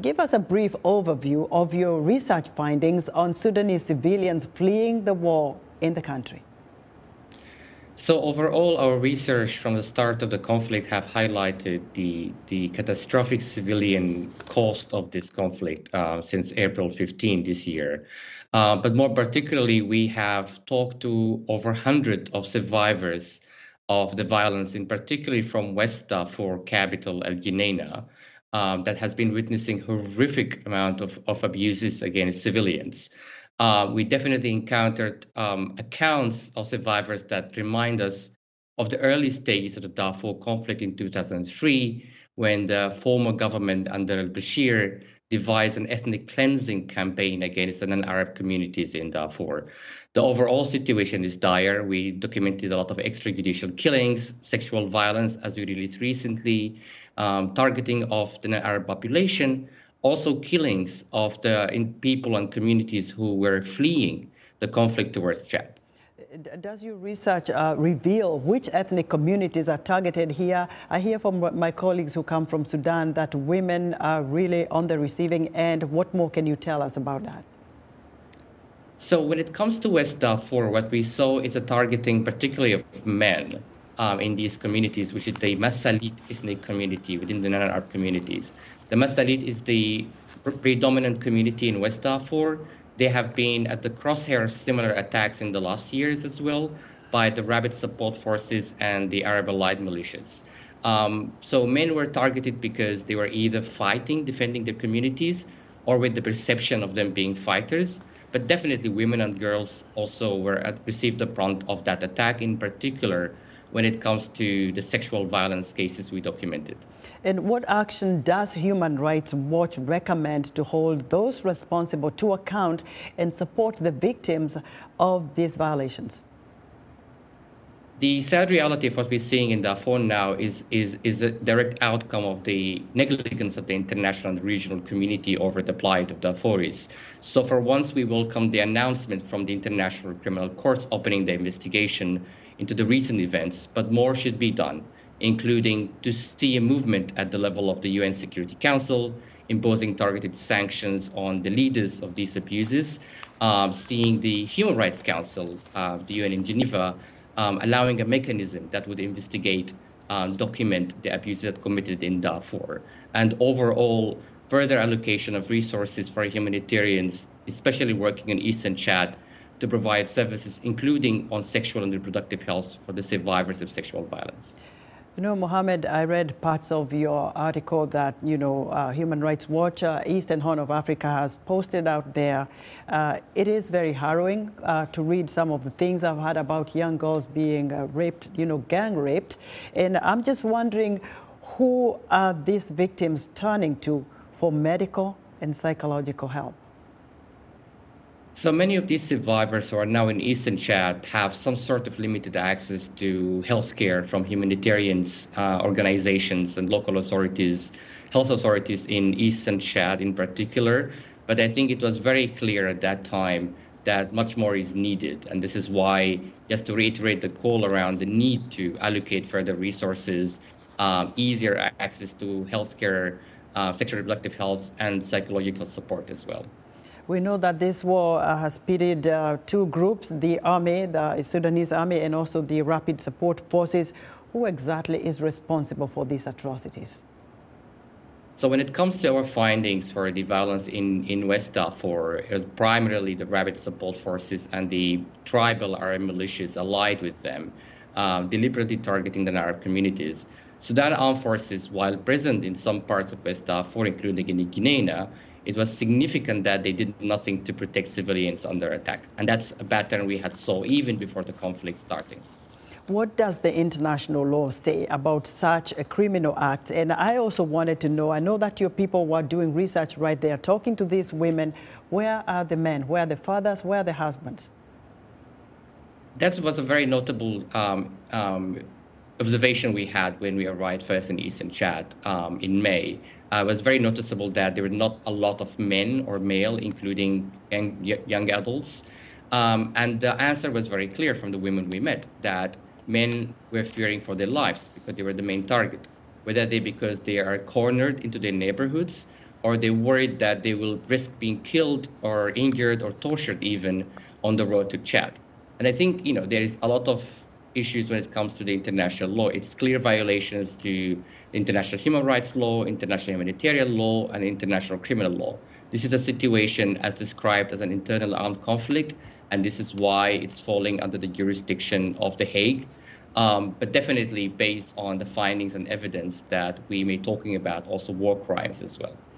Give us a brief overview of your research findings on Sudanese civilians fleeing the war in the country. So overall, our research from the start of the conflict have highlighted the catastrophic civilian cost of this conflict since April 15 this year. But more particularly, we have talked to over 100 of survivors of the violence, in particularly from West Darfur capital El Geneina, that has been witnessing horrific amount of abuses against civilians. We definitely encountered accounts of survivors that remind us of the early stages of the Darfur conflict in 2003, when the former government under al-Bashir devised an ethnic cleansing campaign against the non-Arab communities in Darfur. The overall situation is dire. We documented a lot of extrajudicial killings, sexual violence, as we released recently, targeting of the non-Arab population, also killings of the people and communities who were fleeing the conflict towards Chad. Does your research reveal which ethnic communities are targeted here? I hear from my colleagues who come from Sudan that women are really on the receiving end. What more can you tell us about that? So when it comes to West Darfur, what we saw is a targeting particularly of men in these communities, which is the Massalit ethnic community within the non-Arab communities. The Massalit is the predominant community in West Darfur. They have been at the crosshairs similar attacks in the last years as well by the Rapid Support Forces and the Arab Allied militias. So men were targeted because they were either fighting, defending their communities, or with the perception of them being fighters. But definitely women and girls also received the brunt of that attack, in particular when it comes to the sexual violence cases we documented. And what action does Human Rights Watch recommend to hold those responsible to account and support the victims of these violations? The sad reality of what we're seeing in Darfur now is a direct outcome of the negligence of the international and regional community over the plight of Darfuris. So for once, we welcome the announcement from the International Criminal Courts opening the investigation into the recent events, but more should be done, including to see a movement at the level of the UN Security Council, imposing targeted sanctions on the leaders of these abuses, seeing the Human Rights Council, the UN in Geneva, allowing a mechanism that would investigate, document the abuses that committed in Darfur, and overall further allocation of resources for humanitarians, especially working in Eastern Chad, to provide services, including on sexual and reproductive health for the survivors of sexual violence. You know, Mohamed, I read parts of your article that, Human Rights Watch, Eastern Horn of Africa has posted out there. It is very harrowing to read some of the things I've heard about young girls being raped, gang raped. And I'm just wondering, who are these victims turning to for medical and psychological help? So many of these survivors who are now in Eastern Chad have some sort of limited access to healthcare from humanitarians, organizations and local authorities, health authorities in Eastern Chad in particular. But I think it was very clear at that time that much more is needed. And this is why, just to reiterate the call around the need to allocate further resources, easier access to healthcare, sexual reproductive health and psychological support as well. We know that this war has pitted two groups, the army, the Sudanese army, and also the Rapid Support Forces. Who exactly is responsible for these atrocities? So when it comes to our findings for the violence in West Darfur, it was primarily the Rapid Support Forces and the tribal Arab militias allied with them, deliberately targeting the Arab communities. Sudan armed forces, while present in some parts of West Darfur, including in Geneina, it was significant that they did nothing to protect civilians under attack. And that's a pattern we had saw even before the conflict started. What does the international law say about such a criminal act? And I also wanted to know, I know that your people were doing research right there, talking to these women. Where are the men? Where are the fathers? Where are the husbands? That was a very notable observation we had when we arrived first in Eastern Chad in May. It was very noticeable that there were not a lot of men or male, including young adults. And the answer was very clear from the women we met, that men were fearing for their lives because they were the main target, whether they because they are cornered into their neighborhoods or they're worried that they will risk being killed or injured or tortured even on the road to Chad. And I think, there is a lot of issues when it comes to the international law. It's clear violations to international human rights law, international humanitarian law, and international criminal law. This is a situation as described as an internal armed conflict, and this is why it's falling under the jurisdiction of The Hague. But definitely based on the findings and evidence that we may be talking about also war crimes as well.